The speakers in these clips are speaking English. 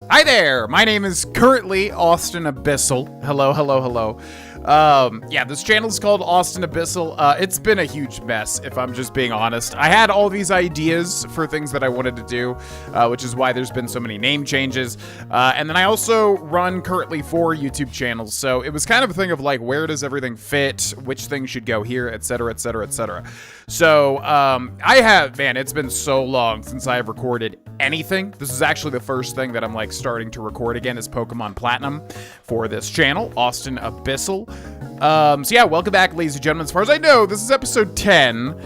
Hi there! My name is currently Austin Abyssal. Hello, hello, hello. Yeah, this channel is called Austin Abyssal. It's been a huge mess, if I'm just being honest. I had all these ideas for things that I wanted to do, which is why there's been so many name changes. And then I also run currently 4 YouTube channels, so it was kind of a thing of like, where does everything fit? Which things should go here, etc., etc., etc. So, it's been so long since I have recorded anything. This is actually the first thing that I'm like starting to record again is Pokemon Platinum for this channel, Austin Abyssal. So yeah, welcome back, ladies and gentlemen. As far as I know, this is episode 10.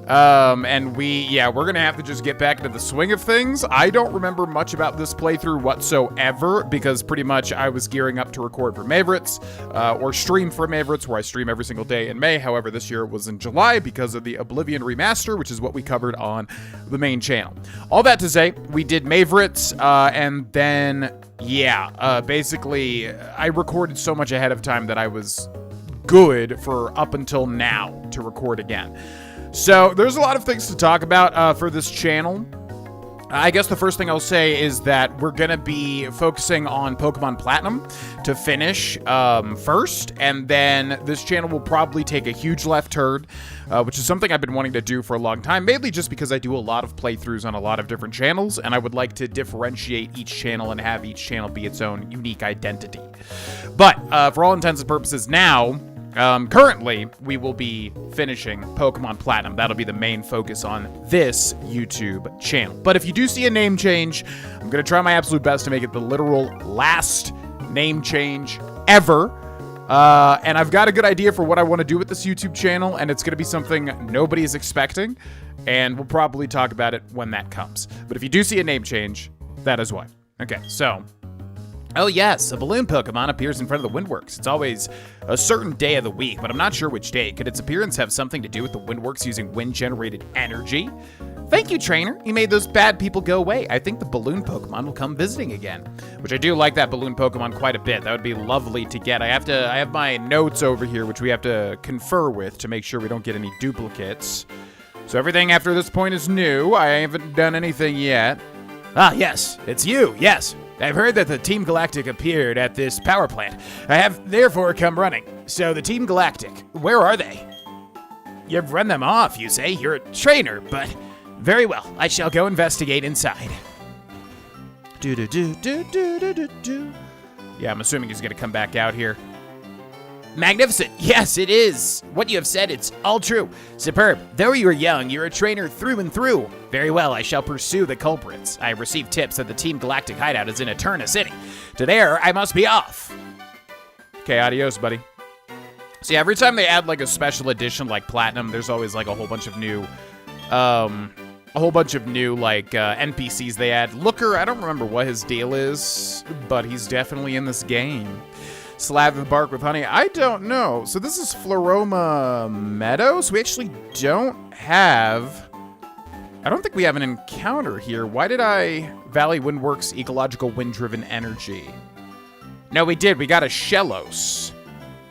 And we're gonna have to just get back into the swing of things. I don't remember much about this playthrough whatsoever, because pretty much I was gearing up to record for Favorites, or stream for Favorites, where I stream every single day in May. However, this year it was in July because of the Oblivion remaster, which is what we covered on the main channel. All that to say, we did Favorites, and then, basically, I recorded so much ahead of time that I was good for up until now to record again. So there's a lot of things to talk about for this channel. I guess the first thing I'll say is that we're going to be focusing on Pokemon Platinum to finish first, and then this channel will probably take a huge left turn, which is something I've been wanting to do for a long time, mainly just because I do a lot of playthroughs on a lot of different channels, and I would like to differentiate each channel and have each channel be its own unique identity. But for all intents and purposes now, currently, we will be finishing Pokemon Platinum. That'll be the main focus on this YouTube channel. But if you do see a name change, I'm going to try my absolute best to make it the literal last name change ever. And I've got a good idea for what I want to do with this YouTube channel, and it's going to be something nobody is expecting, and we'll probably talk about it when that comes. But if you do see a name change, that is why. Okay, so... oh yes, a balloon Pokemon appears in front of the Windworks. It's always a certain day of the week, but I'm not sure which day. Could its appearance have something to do with the Windworks using wind-generated energy? Thank you, trainer. You made those bad people go away. I think the balloon Pokemon will come visiting again. Which I do like that balloon Pokemon quite a bit. That would be lovely to get. I have my notes over here, which we have to confer with to make sure we don't get any duplicates. So everything after this point is new. I haven't done anything yet. Ah, yes, it's you, yes. I've heard that the Team Galactic appeared at this power plant. I have therefore come running. So the Team Galactic, where are they? You've run them off, you say? You're a trainer, but very well. I shall go investigate inside. Yeah, I'm assuming he's gonna come back out here. Magnificent. Yes, it is. What you have said, it's all true. Superb. Though you are young, you're a trainer through and through. Very well, I shall pursue the culprits. I received tips that the Team Galactic hideout is in Eterna City. To there, I must be off. Okay, adios, buddy. See, every time they add like a special edition like Platinum, there's always like a whole bunch of new, NPCs they add. Looker, I don't remember what his deal is, but he's definitely in this game. Slab the bark with honey. I don't know. So this is Floroma Meadows. We actually don't have... I don't think we have an encounter here. Why did I... Valley Windworks Ecological Wind-Driven Energy. No, we did. We got a Shellos.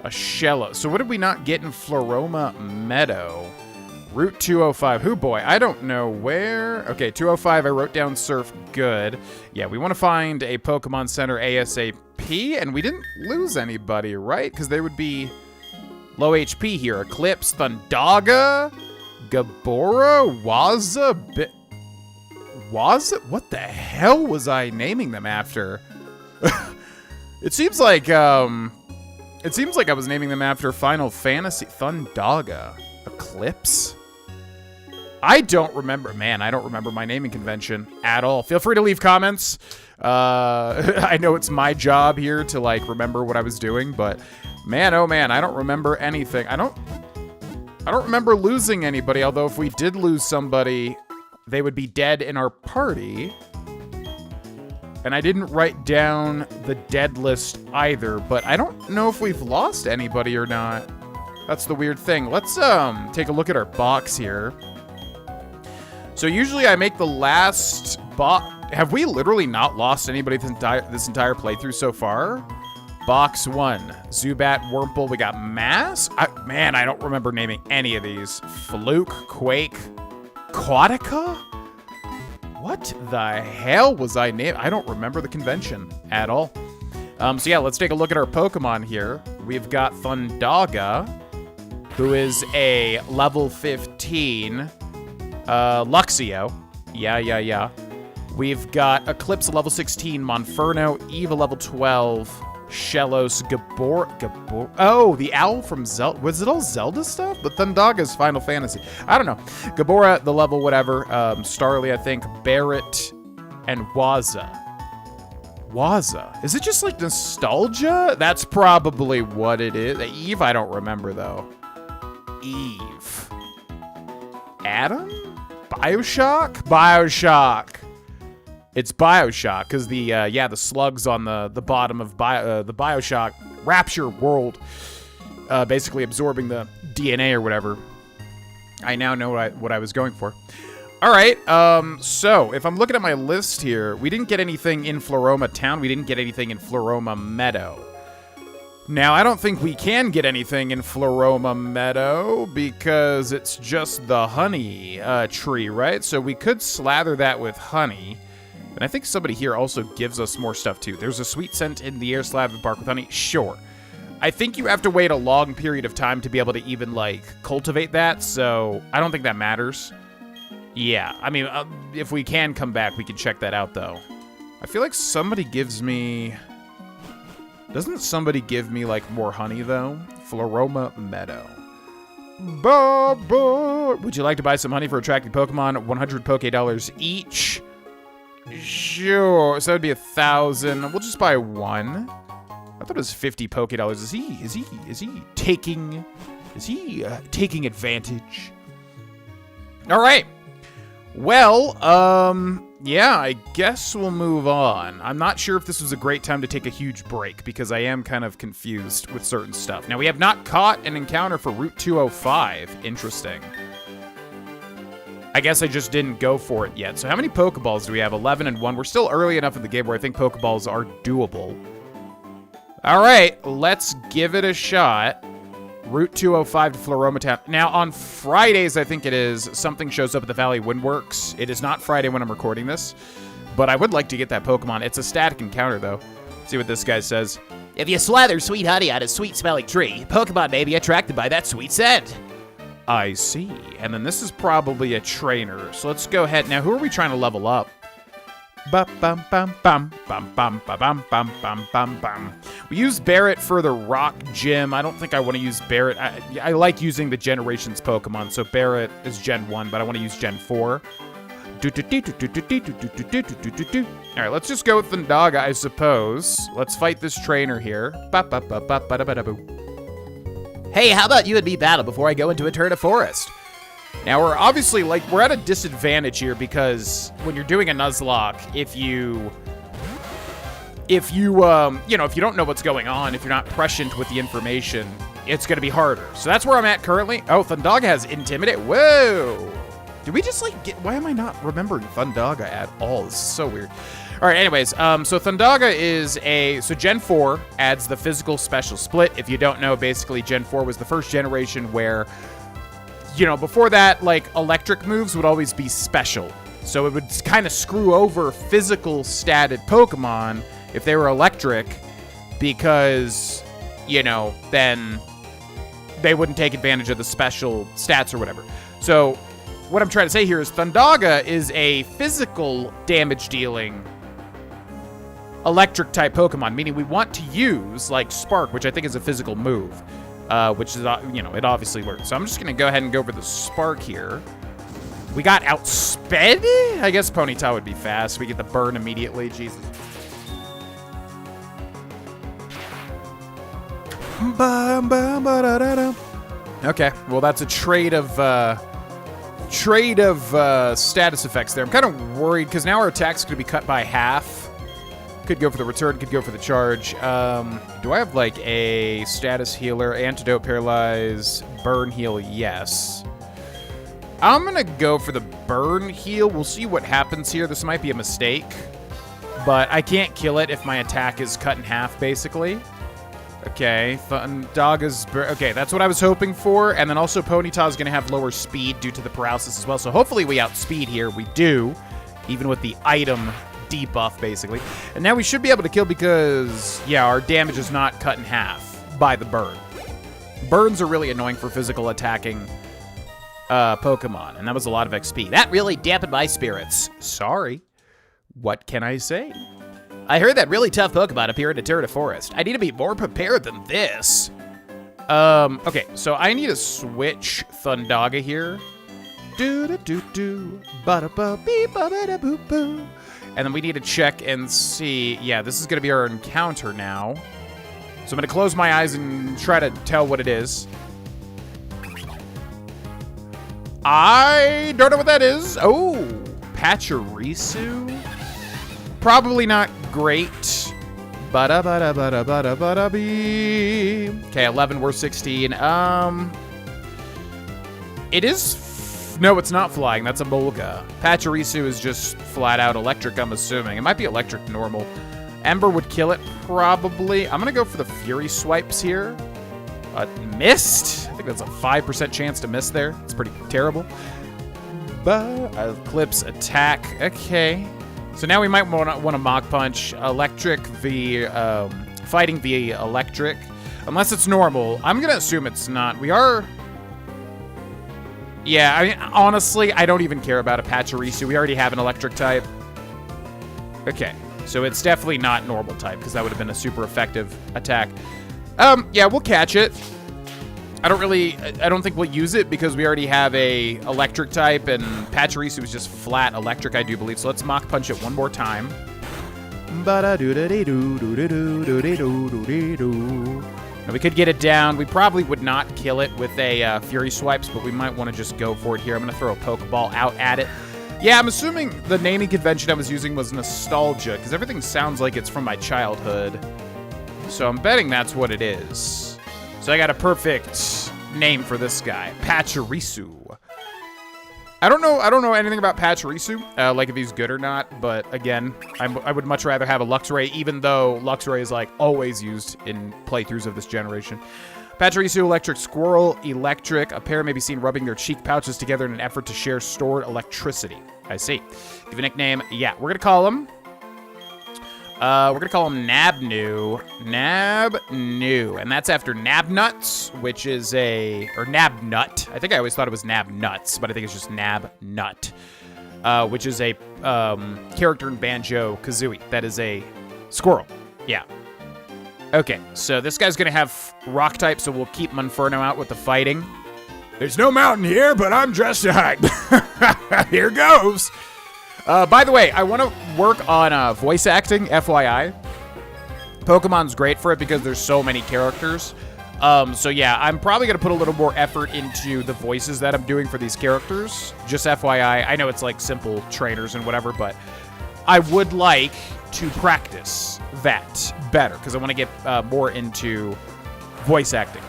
A Shellos. So what did we not get in Floroma Meadow? Route 205. Hoo boy. I don't know where. Okay, 205. I wrote down Surf. Good. Yeah, we want to find a Pokemon Center ASAP. And we didn't lose anybody, right? Because they would be low HP here. Eclipse, Thundaga, Gabora, Waza, what the hell was I naming them after? It seems like I was naming them after Final Fantasy. Thundaga, Eclipse. I don't remember. Man, I don't remember my naming convention at all. Feel free to leave comments. I know it's my job here to like remember what I was doing, but man, oh man, I don't remember anything. I don't remember losing anybody, although if we did lose somebody, they would be dead in our party. And I didn't write down the dead list either, but I don't know if we've lost anybody or not. That's the weird thing. Let's take a look at our box here. So usually I make the last box. Have we literally not lost anybody this entire playthrough so far? Box 1. Zubat, Wurmple. We got Mask. Man, I don't remember naming any of these. Fluke, Quake, Quadica? What the hell was I named? I don't remember the convention at all. So yeah, let's take a look at our Pokemon here. We've got Thundaga, who is a level 15 Luxio. Yeah. We've got Eclipse level 16, Monferno, Eva level 12, Shellos, Gabor. Oh, the owl from Zelda. Was it all Zelda stuff? But Thundaga's Final Fantasy. I don't know. Gabora, the level whatever. Starly, I think. Barrett, and Waza. Waza. Is it just like nostalgia? That's probably what it is. Eve, I don't remember though. Eve. Adam? Bioshock? Bioshock. It's Bioshock, because the slugs on the bottom of the Bioshock Rapture world, basically absorbing the DNA or whatever. I now know what I was going for. All right, so if I'm looking at my list here, we didn't get anything in Floroma Town. We didn't get anything in Floroma Meadow. Now, I don't think we can get anything in Floroma Meadow because it's just the honey tree, right? So we could slather that with honey. And I think somebody here also gives us more stuff, too. There's a sweet scent in the air, slab of bark with honey. Sure. I think you have to wait a long period of time to be able to even, like, cultivate that, so I don't think that matters. Yeah, I mean, if we can come back, we can check that out, though. I feel like somebody gives me... Doesn't somebody give me, like, more honey, though? Floroma Meadow. Would you like to buy some honey for attracting Pokemon? 100 Poké each? Sure, so that would be 1,000. We'll just buy one. I thought it was 50 Poké. Is he taking advantage? All right. Well, yeah, I guess we'll move on. I'm not sure if this was a great time to take a huge break because I am kind of confused with certain stuff. Now, we have not caught an encounter for Route 205. Interesting. I guess I just didn't go for it yet. So how many Pokeballs do we have? 11 and 1. We're still early enough in the game where I think Pokeballs are doable. All right, let's give it a shot. Route 205 to Floroma Town. Now, on Fridays, I think it is, something shows up at the Valley Windworks. It is not Friday when I'm recording this, but I would like to get that Pokemon. It's a static encounter, though. See what this guy says. If you slather sweet honey on a sweet-smelling tree, Pokemon may be attracted by that sweet scent. I see. And then this is probably a trainer. So let's go ahead. Now, who are we trying to level up? We use Barrett for the Rock Gym. I don't think I want to use Barrett. I like using the Generations Pokemon. So Barrett is Gen 1, but I want to use Gen 4. All right, let's just go with Thundaga, I suppose. Let's fight this trainer here. Hey, how about you and me battle before I go into Eterna Forest? Now, we're obviously, like, we're at a disadvantage here because when you're doing a Nuzlocke, if you don't know what's going on, if you're not prescient with the information, it's going to be harder. So that's where I'm at currently. Oh, Thundaga has Intimidate. Whoa. Did we just, like, why am I not remembering Thundaga at all? This is so weird. All right, anyways, so Thundaga is so Gen 4 adds the physical special split. If you don't know, basically Gen 4 was the first generation where, before that, like, electric moves would always be special. So it would kind of screw over physical statted Pokemon if they were electric because, then they wouldn't take advantage of the special stats or whatever. So what I'm trying to say here is Thundaga is a physical damage dealing electric type Pokemon, meaning we want to use like Spark, which I think is a physical move, which is, it obviously works. So I'm just going to go ahead and go for the Spark here. We got outsped? I guess Ponyta would be fast. We get the burn immediately. Jesus. Okay, well, that's a trade of status effects there. I'm kind of worried because now our attack's going to be cut by half. Could go for the return, could go for the charge. Do I have like a status healer, antidote, paralyze, burn heal? Yes. I'm going to go for the burn heal. We'll see what happens here. This might be a mistake, but I can't kill it if my attack is cut in half, basically. Okay, Thundaga's... Okay, that's what I was hoping for. And then also Ponyta's going to have lower speed due to the paralysis as well. So hopefully we outspeed here. We do. even with the item debuff, basically. And now we should be able to kill because, yeah, our damage is not cut in half by the burn. Burns are really annoying for physical attacking Pokemon, and that was a lot of XP. That really dampened my spirits. Sorry. What can I say? I heard that really tough Pokemon appear in a Turtle Forest. I need to be more prepared than this. Okay, so I need to switch Thundaga here. Do-do-do-do, ba-da-ba-bee-ba-ba-da-boo-boo. And then we need to check and see. Yeah, this is going to be our encounter now. So I'm going to close my eyes and try to tell what it is. I don't know what that is. Oh, Pachirisu? Probably not great. Ba-da-ba-da-ba-da-ba-da-ba-da-bee. Okay, 11, we're 16. It is... No, it's not flying. That's a Molga. Pachirisu is just flat out electric, I'm assuming. It might be electric normal. Ember would kill it, probably. I'm going to go for the Fury Swipes here. Missed? I think that's a 5% chance to miss there. It's pretty terrible. Eclipse attack. Okay. So now we might want to Mach Punch. Electric the... fighting the electric. Unless it's normal. I'm going to assume it's not. We are... Yeah, I mean, honestly, I don't even care about a Pachirisu. We already have an electric type. Okay, so it's definitely not normal type, because that would have been a super effective attack. Yeah, we'll catch it. I don't think we'll use it, because we already have a electric type, and Pachirisu is just flat electric, I do believe. So let's Mach Punch it one more time. Now, we could get it down. We probably would not kill it with a Fury Swipes, but we might want to just go for it here. I'm going to throw a Pokeball out at it. Yeah, I'm assuming the naming convention I was using was nostalgia, because everything sounds like it's from my childhood. So I'm betting that's what it is. So I got a perfect name for this guy, Pachirisu. I don't know anything about Pachirisu, like if he's good or not, but again, I would much rather have a Luxray, even though Luxray is like always used in playthroughs of this generation. Pachirisu, Electric Squirrel, Electric. A pair may be seen rubbing their cheek pouches together in an effort to share stored electricity. I see. Give a nickname. Yeah, we're gonna call him. Nabnu. Nabnu. And that's after Nabnuts, which is or Nabnut. I think I always thought it was Nabnuts, but I think it's just Nabnut. Which is a character in Banjo-Kazooie. That is a squirrel. Yeah. Okay, so this guy's gonna have rock type, so we'll keep Monferno out with the fighting. There's no mountain here, but I'm dressed to hide. Here goes. By the way, I want to work on voice acting, FYI. Pokemon's great for it because there's so many characters. So yeah, I'm probably going to put a little more effort into the voices that I'm doing for these characters. Just FYI, I know it's like simple trainers and whatever, but I would like to practice that better because I want to get more into voice acting.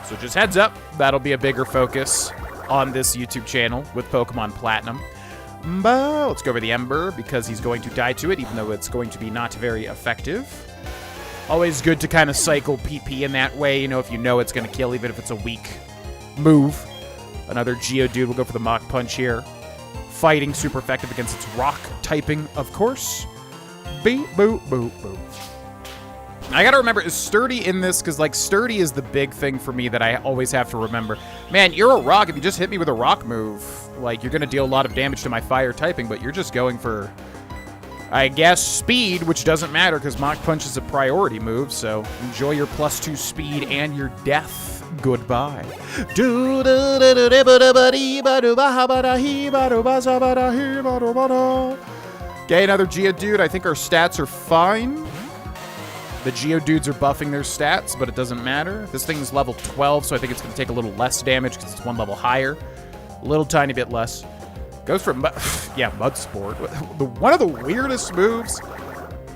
So just heads up, that'll be a bigger focus on this YouTube channel with Pokemon Platinum. Let's go over the Ember because he's going to die to it, even though it's going to be not very effective. Always good to kind of cycle PP in that way, you know, if you know it's going to kill, even if it's a weak move. Another Geodude will go for the Mach Punch here. Fighting super effective against its rock typing, of course. Beep, boop, boop, boop. I gotta remember, is Sturdy in this? Because, like, Sturdy is the big thing for me that I always have to remember. Man, you're a rock. If you just hit me with a rock move, like, you're gonna deal a lot of damage to my fire typing, but you're just going for, I guess, speed, which doesn't matter because Mach Punch is a priority move, so enjoy your +2 speed and your death. Goodbye. Okay, another Geodude. I think our stats are fine. The Geodudes are buffing their stats, but it doesn't matter. This thing's level 12, so I think it's going to take a little less damage because it's one level higher. A little tiny bit less. Goes for, yeah, Mud Sport. One of the weirdest moves.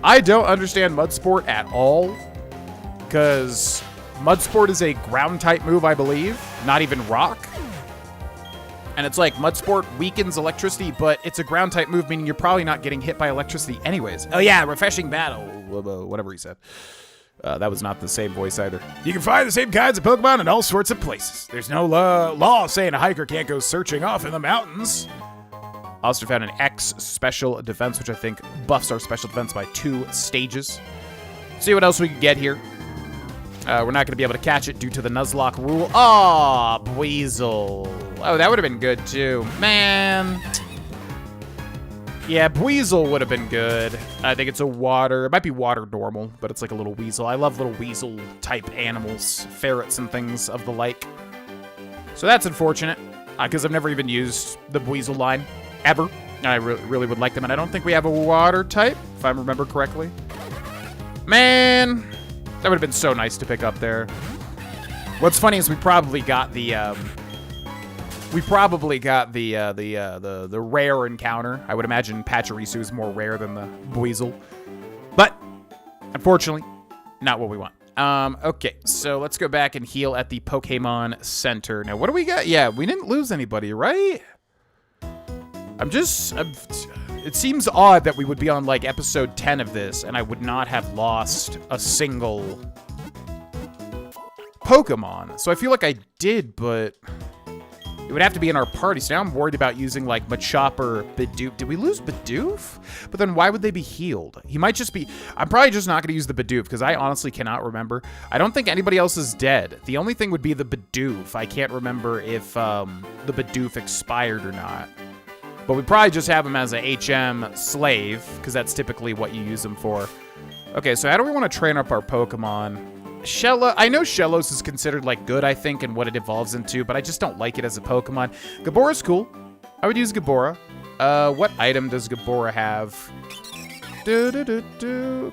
I don't understand Mud Sport at all, because Mud Sport is a ground-type move, I believe, not even rock. And it's like Mud Sport weakens electricity, but it's a ground-type move, meaning you're probably not getting hit by electricity anyways. Oh yeah, refreshing battle. Whatever he said. That was not the same voice either. You can find the same kinds of Pokemon in all sorts of places. There's no law saying a hiker can't go searching off in the mountains. I also found an X special defense, which I think buffs our special defense by 2 stages. See what else we can get here. We're not going to be able to catch it due to the Nuzlocke rule. Aw, Buizel. Oh, that would have been good, too. Man. Yeah, Buizel would have been good. I think it's a water. It might be water normal, but it's like a little weasel. I love little weasel-type animals, ferrets and things of the like. So that's unfortunate, because I've never even used the Buizel line, ever. And I really would like them, and I don't think we have a water type, if I remember correctly. Man, that would have been so nice to pick up there. What's funny is we probably got the rare encounter. I would imagine Pachirisu is more rare than the Buizel, but unfortunately, not what we want. Okay, so let's go back and heal at the Pokemon Center. Now, what do we got? Yeah, we didn't lose anybody, right? It seems odd that we would be on, like, episode 10 of this, and I would not have lost a single Pokemon. So I feel like I did, but it would have to be in our party. So now I'm worried about using, like, Machop or Bidoof. Did we lose Bidoof? But then why would they be healed? He might just be... I'm probably just not going to use the Bidoof, because I honestly cannot remember. I don't think anybody else is dead. The only thing would be the Bidoof. I can't remember if the Bidoof expired or not. But we probably just have him as a HM slave, because that's typically what you use him for. Okay, so how do we want to train up our Pokemon? Shello, I know Shellos is considered, like, good, I think, in what it evolves into, but I just don't like it as a Pokemon. Gabora's cool. I would use Gabora. What item does Gabora have?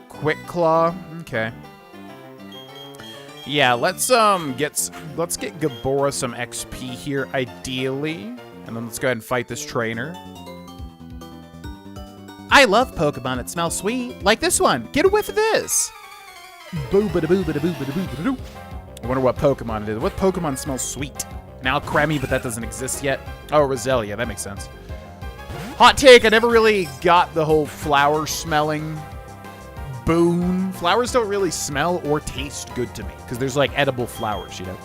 Quick Claw. Okay. Yeah, let's get Gabora some XP here, ideally. And then let's go ahead and fight this trainer. I love Pokemon that smell sweet, like this one. Get a whiff of this. Boo-ba-da-boo-ba-da-boo-ba-da-boo-ba-da-doo. I wonder what Pokemon it is. What Pokemon smells sweet? Malcremi, but that doesn't exist yet. Oh, Roselia, that makes sense. Hot take, I never really got the whole flower smelling boon. Flowers don't really smell or taste good to me, because there's, like, edible flowers, you know?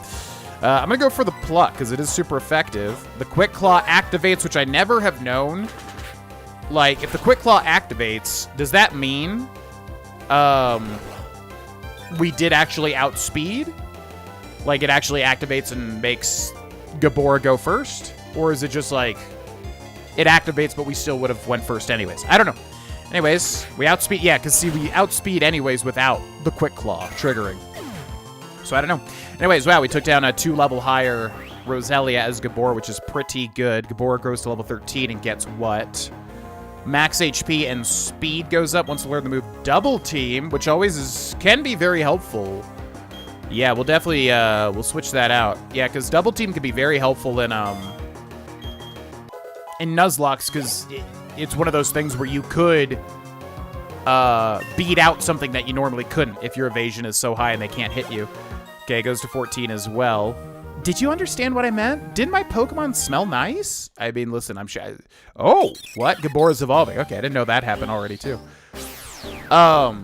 I'm going to go for the Pluck, because it is super effective. The Quick Claw activates, which I never have known. Like, if the Quick Claw activates, does that mean we did actually outspeed? Like, it actually activates and makes Gabora go first? Or is it just, like, it activates, but we still would have went first anyways? I don't know. Anyways, we outspeed. Yeah, because, see, we outspeed anyways without the Quick Claw triggering. So I don't know. Anyways, wow, we took down a 2-level higher Roselia as Gabora, which is pretty good. Gabora grows to level 13 and gets what? Max HP and speed goes up once we learn the move Double Team, which always can be very helpful. Yeah, we'll definitely, we'll switch that out. Yeah, because Double Team can be very helpful in Nuzlocke, because it's one of those things where you could beat out something that you normally couldn't if your evasion is so high and they can't hit you. Okay, it goes to 14 as well. Did you understand what I meant? Didn't my Pokemon smell nice? I mean, listen, I'm shy. Oh, what? Gabora's evolving. Okay, I didn't know that happened already, too. Yeah,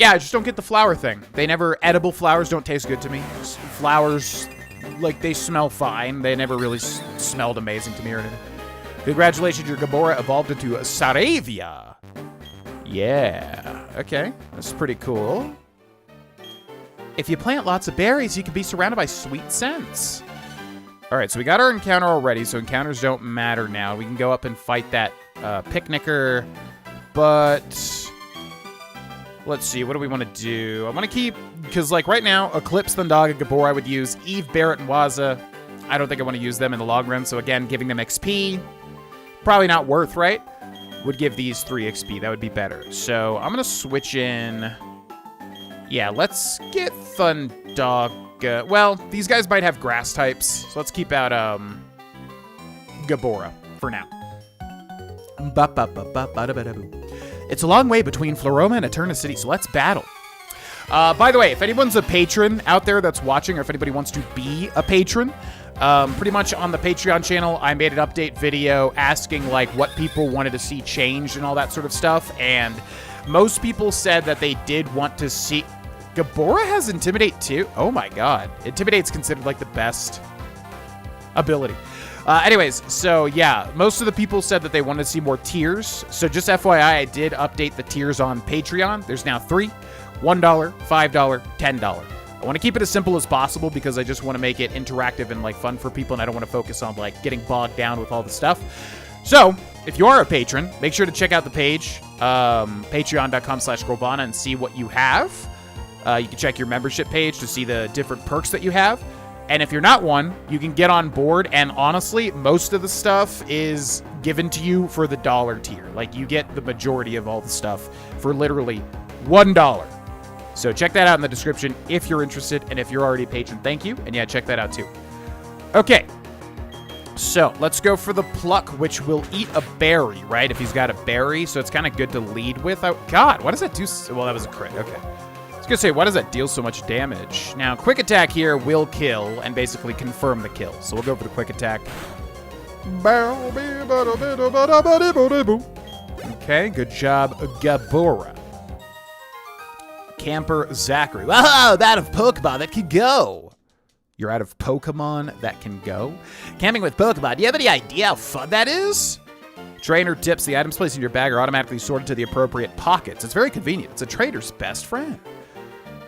I just don't get the flower thing. Edible flowers don't taste good to me. Flowers, like, they smell fine. They never really smelled amazing to me or anything. Congratulations, your Gabora evolved into a Saravia. Yeah, okay. That's pretty cool. If you plant lots of berries, you can be surrounded by sweet scents. All right, so we got our encounter already, so encounters don't matter now. We can go up and fight that picnicker, but let's see, what do we want to do? I want to keep, because, like, right now, Eclipse, Thundaga, Gabora I would use. Eve, Barrett, and Waza, I don't think I want to use them in the long run, so again, giving them XP, probably not worth, right? Would give these 3 XP, that would be better. So I'm going to switch in. Yeah, let's get Thundaga. Well, these guys might have grass types, so let's keep out Gabora for now. It's a long way between Floroma and Eterna City, so let's battle. By the way, if anyone's a patron out there that's watching, or if anybody wants to be a patron, pretty much on the Patreon channel, I made an update video asking, like, what people wanted to see changed and all that sort of stuff, and most people said that they did want to see... Gabora has Intimidate too? Oh my god. Intimidate's considered, like, the best ability. Anyways, so yeah, most of the people said that they wanted to see more tiers. So just FYI, I did update the tiers on Patreon. There's now 3, $1, $5, $10. I want to keep it as simple as possible because I just want to make it interactive and like fun for people, and I don't want to focus on like getting bogged down with all the stuff. So if you are a patron, make sure to check out the page, patreon.com/Grobana, and see what you have. You can check your membership page to see the different perks that you have. And if you're not one, you can get on board. And honestly, most of the stuff is given to you for the $1 tier. Like, you get the majority of all the stuff for literally $1. So check that out in the description if you're interested. And if you're already a patron, thank you. And yeah, check that out too. Okay. So let's go for the pluck, which will eat a berry, right? If he's got a berry. So it's kind of good to lead with. Oh, God, what does that do? Well, that was a crit. Okay. I was gonna say, why does that deal so much damage? Now, quick attack here will kill and basically confirm the kill. So we'll go for the quick attack. Okay, good job, Gabora. Camper Zachary. Wow, I'm out of Pokemon that can go. You're out of Pokemon that can go? Camping with Pokemon. Do you have any idea how fun that is? Trainer tips: the items placed in your bag are automatically sorted to the appropriate pockets. It's very convenient. It's a trader's best friend.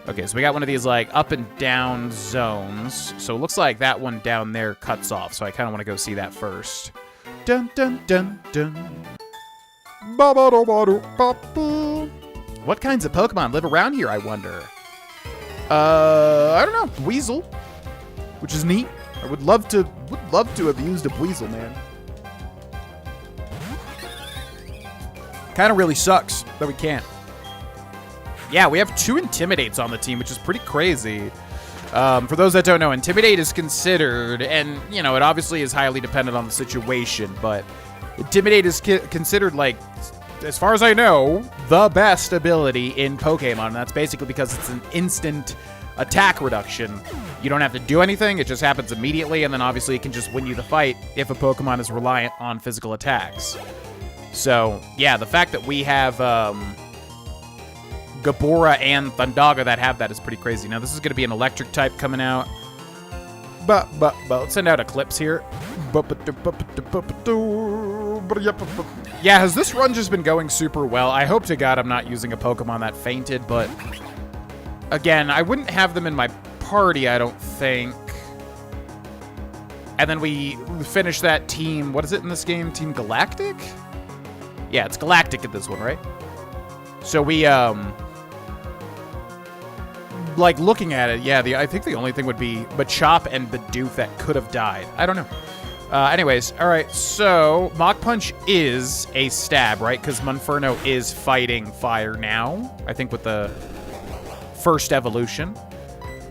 Okay, so we got one of these, like, up and down zones. So it looks like that one down there cuts off, so I kind of want to go see that first. Dun, dun, dun, dun. What kinds of Pokemon live around here, I wonder? I don't know. Weasel, which is neat. I would love to have used a Weasel, man. Kind of really sucks that we can't. Yeah, we have 2 Intimidates on the team, which is pretty crazy. For those that don't know, Intimidate is considered, and, you know, it obviously is highly dependent on the situation, but Intimidate is considered, like, as far as I know, the best ability in Pokemon, and that's basically because it's an instant attack reduction. You don't have to do anything, it just happens immediately, and then obviously it can just win you the fight if a Pokemon is reliant on physical attacks. So, yeah, the fact that we have, Gabora and Thundaga that have that is pretty crazy. Now, this is going to be an electric type coming out. But let's send out Eclipse here. Yeah, has this run just been going super well? I hope to God I'm not using a Pokemon that fainted, but again, I wouldn't have them in my party, I don't think. And then we finish that team. What is it in this game? Team Galactic? Yeah, it's Galactic in this one, right? So we, like, looking at it, yeah, I think the only thing would be Machop and Bidoof that could have died. I don't know. Anyways, all right, so Mach Punch is a stab, right? Because Monferno is fighting fire now, I think, with the first evolution.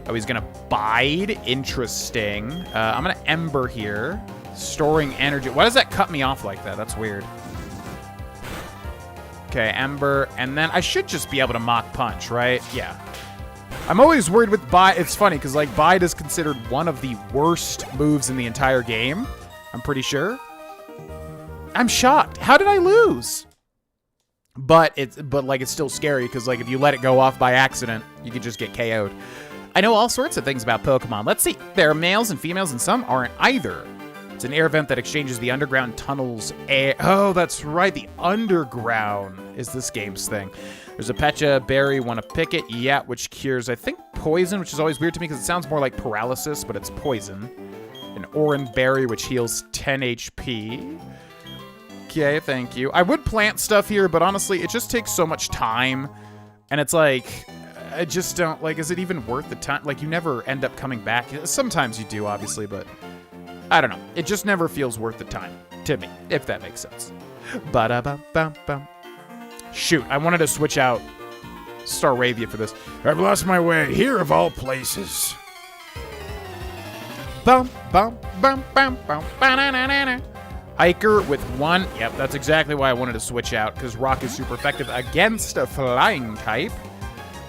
Oh, he's going to Bide. Interesting. I'm going to Ember here, storing energy. Why does that cut me off like that? That's weird. Okay, Ember, and then I should just be able to Mach Punch, right? Yeah. I'm always worried with Bide. It's funny, because, like, Bide is considered one of the worst moves in the entire game. I'm pretty sure. I'm shocked. How did I lose? But it's still scary, because, like, if you let it go off by accident, you could just get KO'd. I know all sorts of things about Pokemon. Let's see. There are males and females, and some aren't either. It's an air vent that exchanges the underground tunnels air. Oh, that's right. The underground is this game's thing. There's a Pecha berry. Want to pick it? Yeah, which cures, I think, poison, which is always weird to me because it sounds more like paralysis, but it's poison. An Oran berry, which heals 10 HP. Okay, thank you. I would plant stuff here, but honestly, it just takes so much time. And it's like, I just don't, like, is it even worth the time? Like, you never end up coming back. Sometimes you do, obviously, but I don't know. It just never feels worth the time to me, if that makes sense. Ba-da-ba-bum-bum. Shoot, I wanted to switch out Staravia for this. I've lost my way here of all places. Bum, bum, bum, bum, bum, ba-na-na-na-na. Hiker with 1. Yep, that's exactly why I wanted to switch out, because Rock is super effective against a flying type.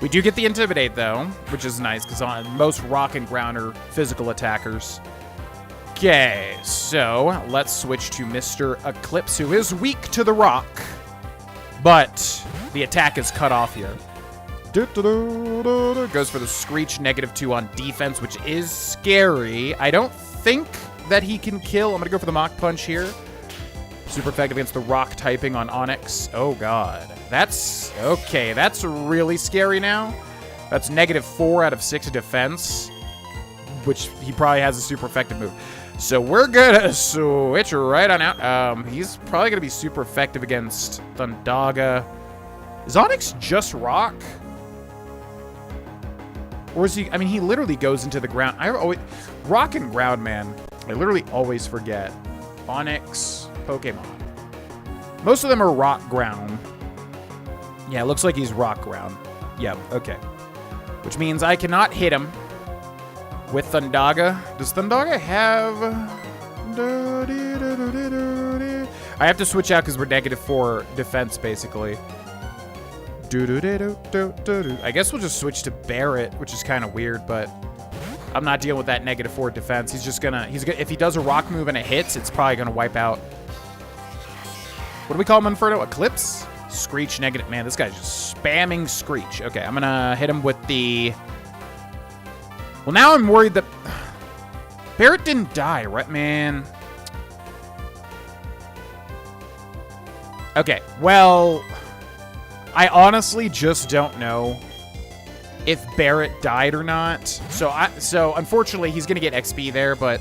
We do get the Intimidate, though, which is nice, because most Rock and Ground are physical attackers. Okay, so let's switch to Mr. Eclipse, who is weak to the Rock. But the attack is cut off here. Goes for the Screech, -2 on defense, which is scary. I don't think that he can kill. I'm gonna go for the Mach Punch here. Super effective against the rock typing on Onyx. Oh god. That's okay. That's really scary now. That's -4 out of 6 defense, which he probably has a super effective move. So we're gonna switch right on out. He's probably gonna be super effective against Thundaga. Is Onyx just rock? Or is he, I mean, he literally goes into the ground. I always, rock and ground, man. I literally always forget. Onyx, Pokemon. Most of them are rock ground. Yeah, it looks like he's rock ground. Yep, okay. Which means I cannot hit him with Thundaga. Does Thundaga have... I have to switch out because we're -4 defense, basically. I guess we'll just switch to Barret, which is kind of weird, but I'm not dealing with that -4 defense. He's just gonna, if he does a rock move and it hits, it's probably gonna wipe out. What do we call him, Inferno? Eclipse? Screech negative. Man, this guy's just spamming Screech. Okay, I'm gonna hit him with the... Well, now I'm worried that... Barret didn't die, right, man? Okay, well... I honestly just don't know if Barret died or not. So unfortunately, he's gonna get XP there, but...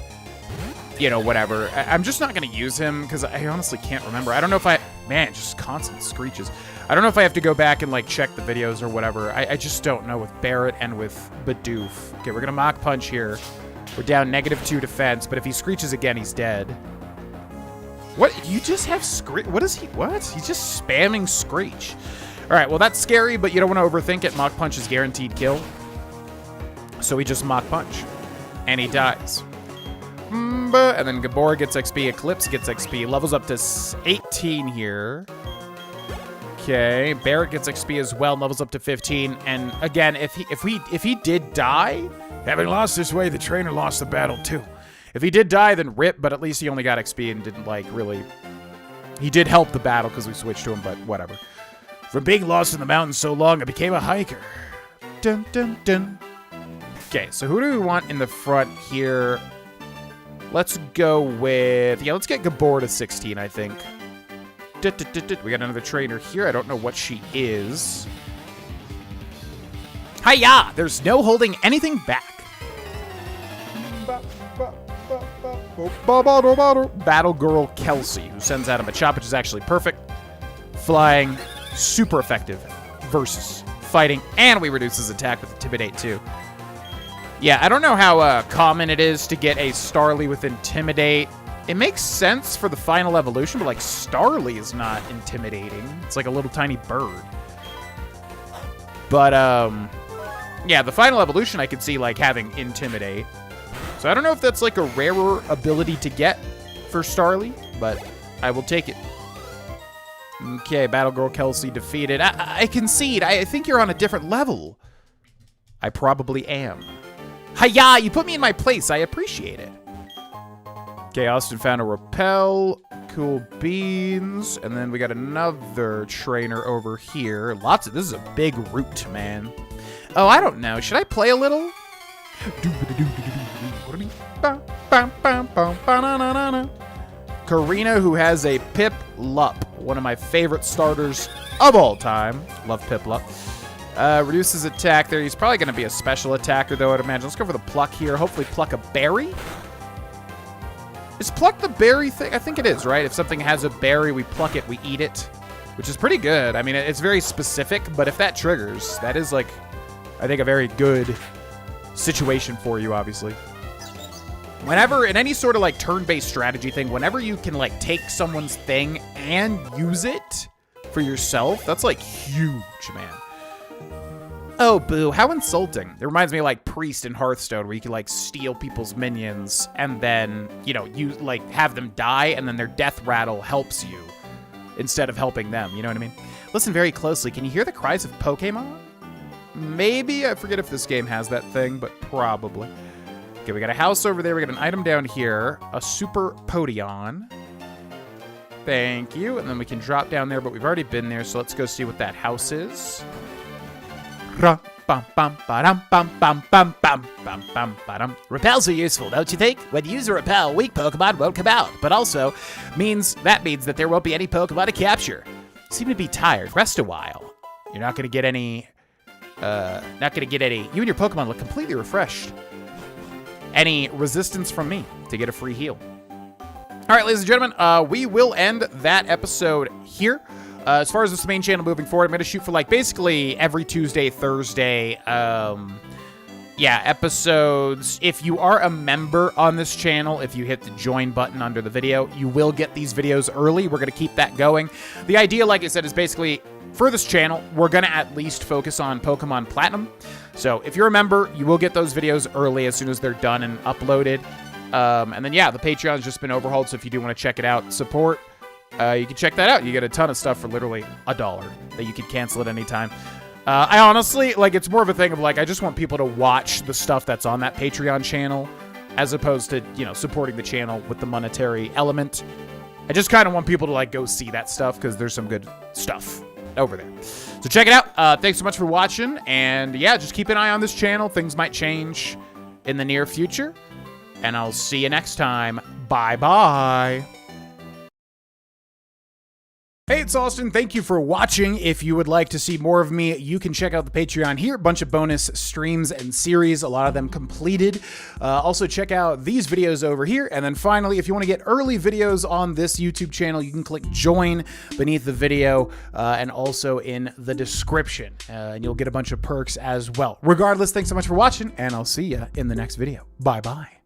You know, whatever. I'm just not going to use him because I honestly can't remember. I don't know if I... Man, just constant screeches. I don't know if I have to go back and, like, check the videos or whatever. I just don't know with Barret and with Bidoof. Okay, we're going to Mach Punch here. We're down -2 defense, but if he screeches again, he's dead. What? You just have Screech? What is he? What? He's just spamming Screech. All right, well, that's scary, but you don't want to overthink it. Mach Punch is guaranteed kill. So we just Mach Punch. And he dies. And then Gabor gets XP, Eclipse gets XP, levels up to 18 here. Okay, Barret gets XP as well, levels up to 15. And again, if he did die, having lost this way, the trainer lost the battle too. If he did die, then rip, but at least he only got XP and didn't like really. He did help the battle because we switched to him, but whatever. From being lost in the mountains so long, I became a hiker. Dun dun dun. Okay, so who do we want in the front here? Let's go with... Yeah, let's get Gabor to 16, I think. We got another trainer here. I don't know what she is. Hiya! There's no holding anything back. Battle Girl Kelsey, who sends out a Machop, which is actually perfect. Flying, super effective versus fighting, and we reduce his attack with Intimidate, too. Yeah, I don't know how common it is to get a Starly with Intimidate. It makes sense for the final evolution, but, like, Starly is not intimidating. It's like a little tiny bird. But, yeah, the final evolution I could see, like, having Intimidate. So I don't know if that's, like, a rarer ability to get for Starly, but I will take it. Okay, Battle Girl Kelsey defeated. I concede. I think you're on a different level. I probably am. Hiya! You put me in my place. I appreciate it. Okay, Austin found a Repel. Cool beans. And then we got another trainer over here. Lots of... This is a big route, man. Oh, I don't know. Should I play a little? Karina, who has a Piplup. One of my favorite starters of all time. Love Piplup. Reduces attack there. He's probably going to be a special attacker, though, I'd imagine. Let's go for the Pluck here. Hopefully pluck a berry. Is pluck the berry thing? I think it is, right? If something has a berry, we pluck it, we eat it. Which is pretty good. I mean, it's very specific, but if that triggers, that is, like, I think a very good situation for you, obviously. Whenever, in any sort of, like, turn-based strategy thing, whenever you can, like, take someone's thing and use it for yourself, that's, like, huge, man. Oh, boo, how insulting. It reminds me of, like, Priest in Hearthstone, where you can, like, steal people's minions and then, you know, you, like, have them die, and then their death rattle helps you instead of helping them, you know what I mean? Listen very closely. Can you hear the cries of Pokemon? Maybe. I forget if this game has that thing, but probably. Okay, we got a house over there. We got an item down here. A Super Podion. Thank you. And then we can drop down there, but we've already been there, so let's go see what that house is. bum bum ba-dum bum bum bum bum bum bum ba-dum. Repels are useful, don't you think? When you use a repel, weak Pokemon won't come out, but also means that there won't be any Pokemon to capture. You seem to be tired. Rest a while. You're not gonna get any. You and your Pokemon look completely refreshed. Any resistance from me to get a free heal. All right, ladies and gentlemen, we will end that episode here. As far as this main channel moving forward, I'm going to shoot for like basically every Tuesday, Thursday, episodes. If you are a member on this channel, if you hit the join button under the video, you will get these videos early. We're going to keep that going. The idea, like I said, is basically for this channel, we're going to at least focus on Pokemon Platinum. So if you're a member, you will get those videos early as soon as they're done and uploaded. And then, yeah, the Patreon's just been overhauled, so if you do want to check it out, support, you can check that out. You get a ton of stuff for literally $1 that you can cancel at any time. I honestly, like, it's more of a thing of, like, I just want people to watch the stuff that's on that Patreon channel as opposed to, you know, supporting the channel with the monetary element. I just kind of want people to, like, go see that stuff because there's some good stuff over there. So check it out. Thanks so much for watching. And, yeah, just keep an eye on this channel. Things might change in the near future. And I'll see you next time. Bye-bye. Hey, it's Austin. Thank you for watching. If you would like to see more of me, you can check out the Patreon here. A bunch of bonus streams and series, a lot of them completed. Also, check out these videos over here. And then finally, if you want to get early videos on this YouTube channel, you can click join beneath the video and also in the description. And you'll get a bunch of perks as well. Regardless, thanks so much for watching, and I'll see you in the next video. Bye-bye.